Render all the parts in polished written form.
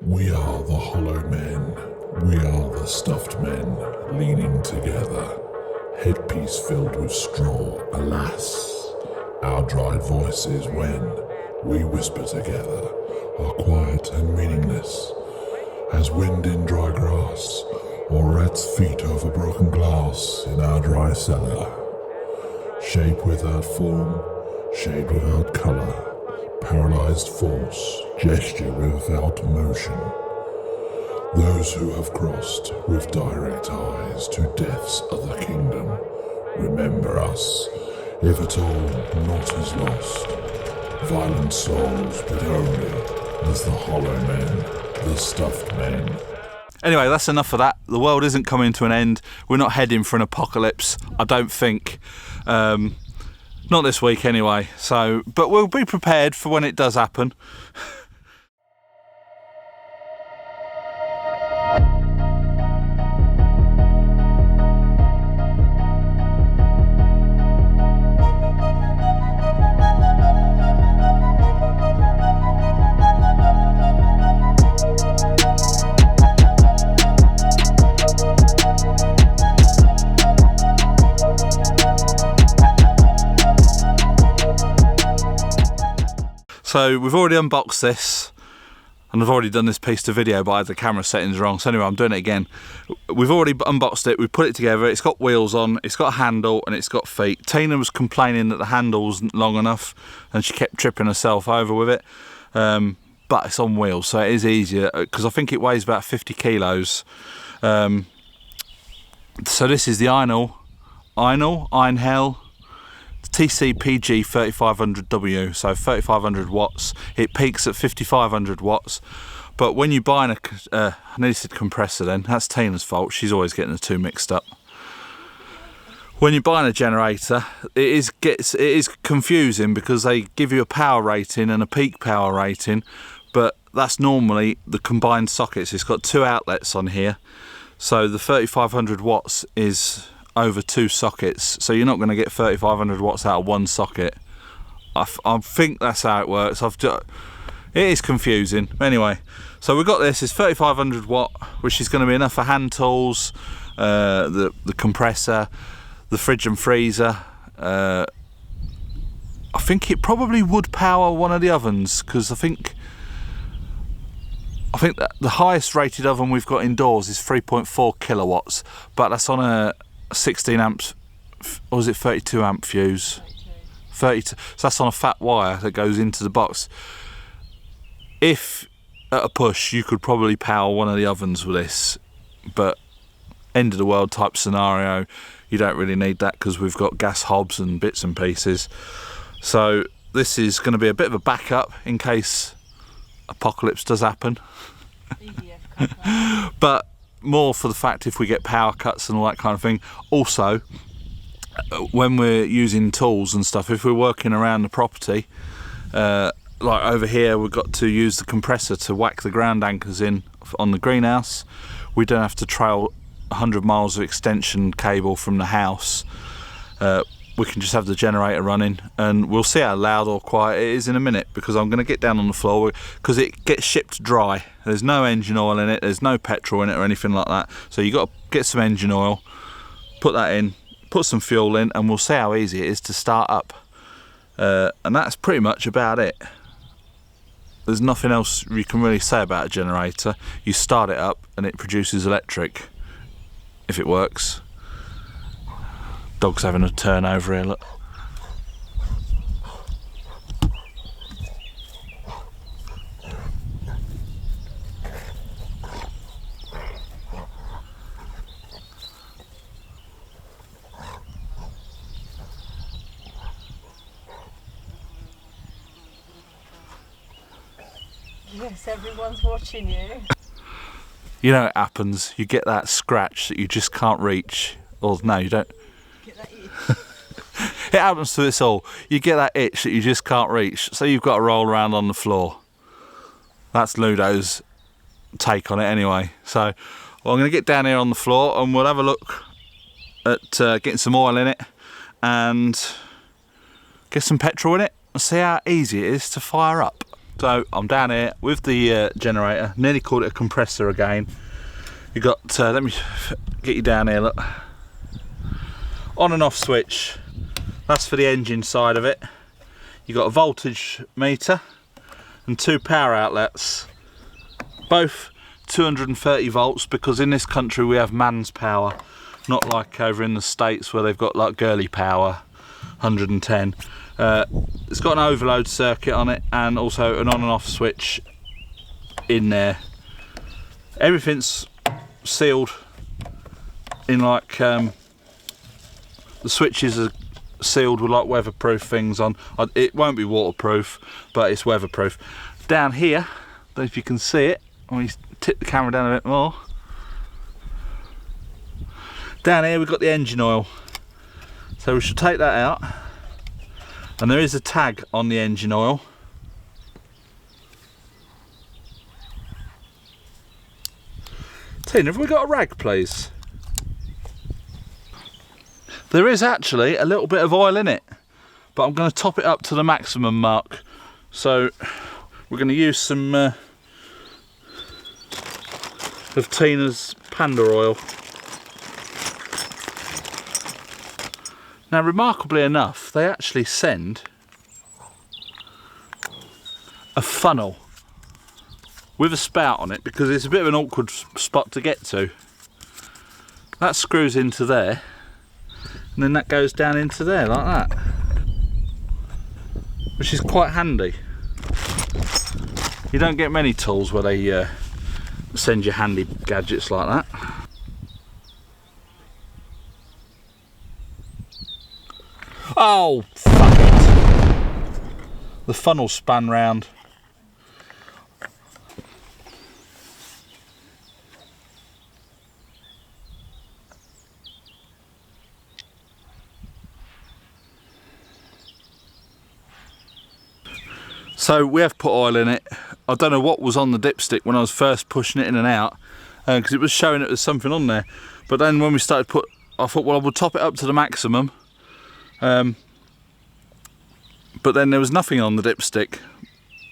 We are the hollow men. We are the stuffed men, leaning together. Headpiece filled with straw, alas. Our dried voices when we whisper together are quiet and meaningless as wind in dry grass or rat's feet over broken glass in our dry cellar. Shape without form, shade without colour, paralyzed force, gesture without motion. Those who have crossed with direct eyes to death's other kingdom, remember us, if at all not as lost. Violent souls, but only as the hollow men, the stuffed men. Anyway, that's enough of that. The world isn't coming to an end. We're not heading for an apocalypse, I don't think. Not this week anyway. So, but we'll be prepared for when it does happen. So we've already unboxed this, and I've already done this piece to video, but I had the camera settings wrong. So anyway, I'm doing it again. We've already unboxed it, we put it together. It's got wheels on, it's got a handle, and it's got feet. Tina was complaining that the handle wasn't long enough, and she kept tripping herself over with it. But it's on wheels, so it is easier, because I think it weighs about 50 kilos. So this is the Einhell TC-PG 3500W, so 3500 watts. It peaks at 5500 watts. But when you buy I nearly said compressor then, that's Tina's fault, she's always getting the two mixed up. When you're buying a generator, it is confusing because they give you a power rating and a peak power rating, but that's normally the combined sockets. It's got two outlets on here, so the 3500 watts is over two sockets, so you're not going to get 3500 watts out of one socket. I think that's how it works. It is confusing. Anyway, so we've got this. It's 3500 watt, which is going to be enough for hand tools, the compressor, the fridge and freezer. I think it probably would power one of the ovens, because I think that the highest rated oven we've got indoors is 3.4 kilowatts, but that's on a 16 amps, or is it 32 amp fuse? 32. So that's on a fat wire that goes into the box. If at a push, you could probably power one of the ovens with this, but end of the world type scenario, you don't really need that because we've got gas hobs and bits and pieces. So this is going to be a bit of a backup in case apocalypse does happen. But more for the fact if we get power cuts and all that kind of thing. Also, when we're using tools and stuff, if we're working around the property, like over here, we've got to use the compressor to whack the ground anchors in on the greenhouse. We don't have to trail 100 miles of extension cable from the house. We can just have the generator running, and we'll see how loud or quiet it is in a minute, because I'm going to get down on the floor because it gets shipped dry. There's no engine oil in it, there's no petrol in it or anything like that, so you got to get some engine oil, put that in, put some fuel in, and we'll see how easy it is to start up. And that's pretty much about it. There's nothing else you can really say about a generator. You start it up and it produces electric, if it works. Dog's having a turn over here, look. Yes, everyone's watching you. You know it happens, you get that scratch that you just can't reach. Or no, you don't. Get that itch. It happens to us all. You get that itch that you just can't reach, so you've got to roll around on the floor. That's Ludo's take on it anyway. So well, I'm going to get down here on the floor and we'll have a look at getting some oil in it and get some petrol in it and see how easy it is to fire up. So I'm down here with the generator, nearly called it a compressor again. You got, let me get you down here, look. On and off switch, that's for the engine side of it. You got a voltage meter and 2 power outlets, both 230 volts, because in this country we have man's power, not like over in the States where they've got like girly power, 110. It's got an overload circuit on it and also an on and off switch in there. Everything's sealed in like the switches are sealed with like weatherproof things on. It won't be waterproof, but it's weatherproof. Down here, I don't know if you can see it, let me tip the camera down a bit more. Down here we've got the engine oil, so we should take that out, and there is a tag on the engine oil. Tina, have we got a rag, please? There is actually a little bit of oil in it, but I'm going to top it up to the maximum mark. So we're going to use some of Tina's Panda oil. Now, remarkably enough, they actually send a funnel with a spout on it, because it's a bit of an awkward spot to get to. That screws into there, and then that goes down into there like that, which is quite handy. You don't get many tools where they send you handy gadgets like that. Oh, fuck it! The funnel spun round. So we have put oil in it. I don't know what was on the dipstick when I was first pushing it in and out, because it was showing that there's something on there. But then when we started I thought, well, I would top it up to the maximum. But then there was nothing on the dipstick.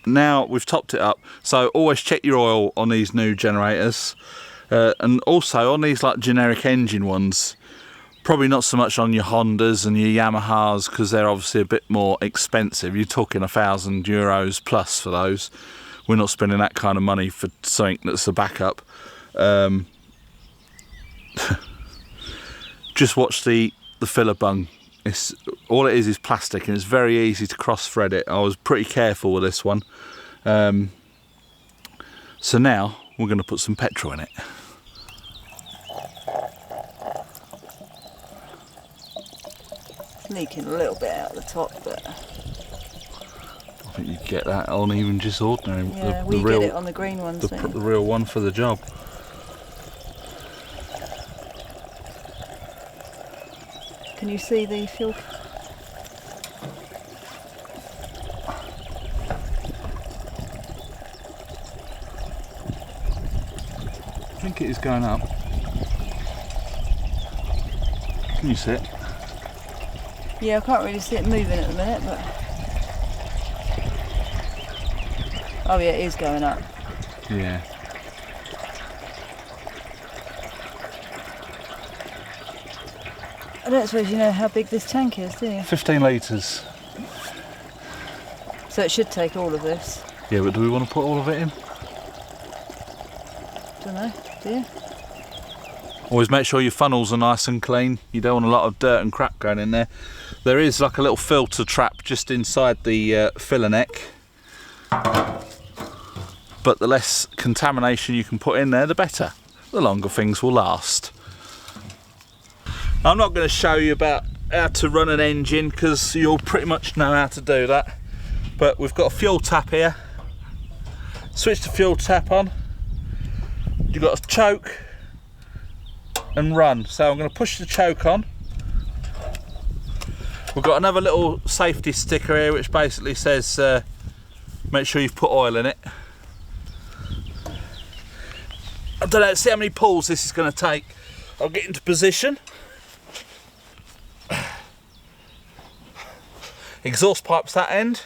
Now we've topped it up. So always check your oil on these new generators, and also on these like generic engine ones. Probably not so much on your Hondas and your Yamahas, because they're obviously a bit more expensive. You're talking €1,000 plus for those. We're not spending that kind of money for something that's a backup. Just watch the filler bung. All it is plastic, and it's very easy to cross thread it. I was pretty careful with this one. So now we're going to put some petrol in it. Leaking a little bit out the top, but I think you get that on even just ordinary. yeah, the get it on the green ones. The real one for the job. Can you see the fuel? I think it is going up. Can you see it? Yeah, I can't really see it moving at the minute, but oh yeah, it is going up. Yeah. I don't suppose you know how big this tank is, do you? 15 litres. So it should take all of this. Yeah, but do we want to put all of it in? Don't know, do you? Always make sure your funnels are nice and clean. You don't want a lot of dirt and crap going in there. There is like a little filter trap just inside the filler neck. But the less contamination you can put in there, the better. The longer things will last. I'm not going to show you about how to run an engine, because you'll pretty much know how to do that. But we've got a fuel tap here. Switch the fuel tap on. You've got a choke and run. So I'm going to push the choke on. We've got another little safety sticker here which basically says make sure you've put oil in it. I don't know, see how many pulls this is going to take. I'll get into position. Exhaust pipes that end.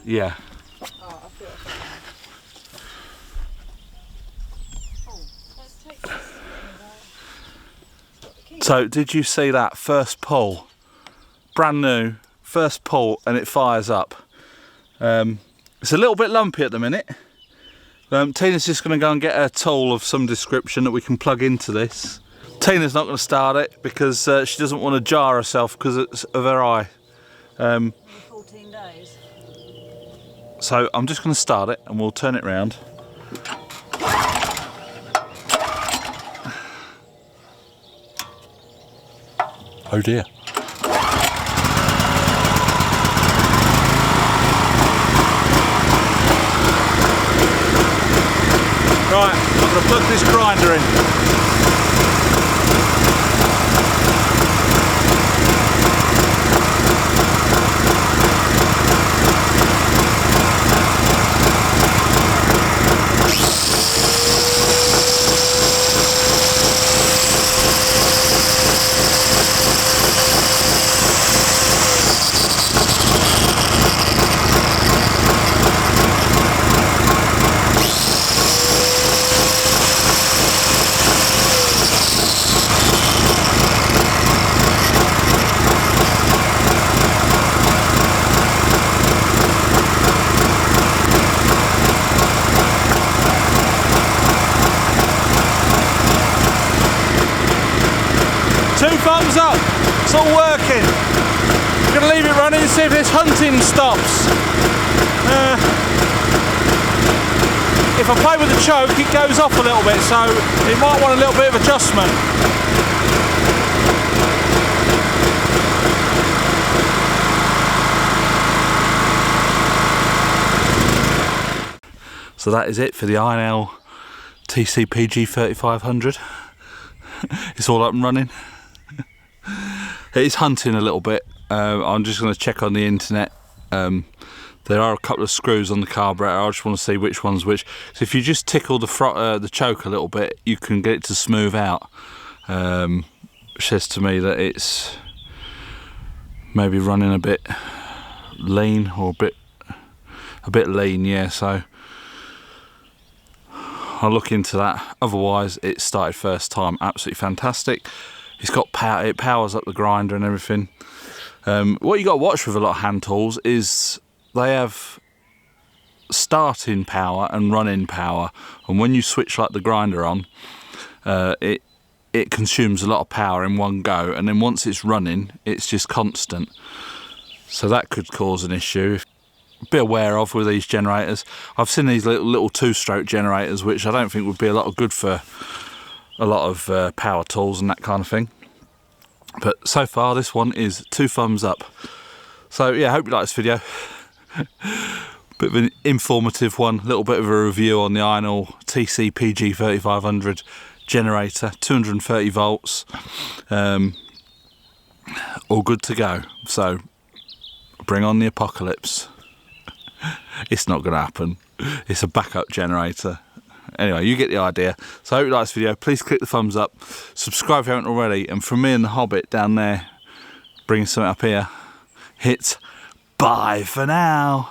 Yeah. Oh, I feel it. Oh, let's take this. So, did you see that first pull? Brand new, first pull, and it fires up. It's a little bit lumpy at the minute. Tina's just going to go and get a tool of some description that we can plug into this. Tina's not going to start it because she doesn't want to jar herself because of her eye. 14 days. So I'm just going to start it and we'll turn it round. Oh dear. Right, I'm going to plug this grinder in. Thumbs up, it's all working. I'm going to leave it running and see if this hunting stops. If I play with the choke it goes off a little bit, so it might want a little bit of adjustment. So that is it for the Einhell TC-PG 3500. It's all up and running. It is hunting a little bit. I'm just going to check on the internet. There are a couple of screws on the carburetor. I just want to see which one's which. So if you just tickle the choke a little bit, you can get it to smooth out. Which says to me that it's maybe running a bit lean, or a bit lean, yeah. So I'll look into that. Otherwise, it started first time. Absolutely fantastic. It's got power, it powers up the grinder and everything. What you got to watch with a lot of hand tools is they have starting power and running power, and when you switch like the grinder on, it consumes a lot of power in one go, and then once it's running, it's just constant. So that could cause an issue. Be aware of with these generators. I've seen these little two-stroke generators, which I don't think would be a lot of good for a lot of power tools and that kind of thing. But so far this one is 2 thumbs up. So yeah, I hope you like this video. Bit of an informative one, a little bit of a review on the Einhell TC-PG 3500 generator, 230 volts, all good to go. So bring on the apocalypse. It's not going to happen. It's a backup generator. Anyway, you get the idea. So I hope you like this video. Please click the thumbs up. Subscribe if you haven't already. And from me and the Hobbit down there, bringing something up here, hit bye for now.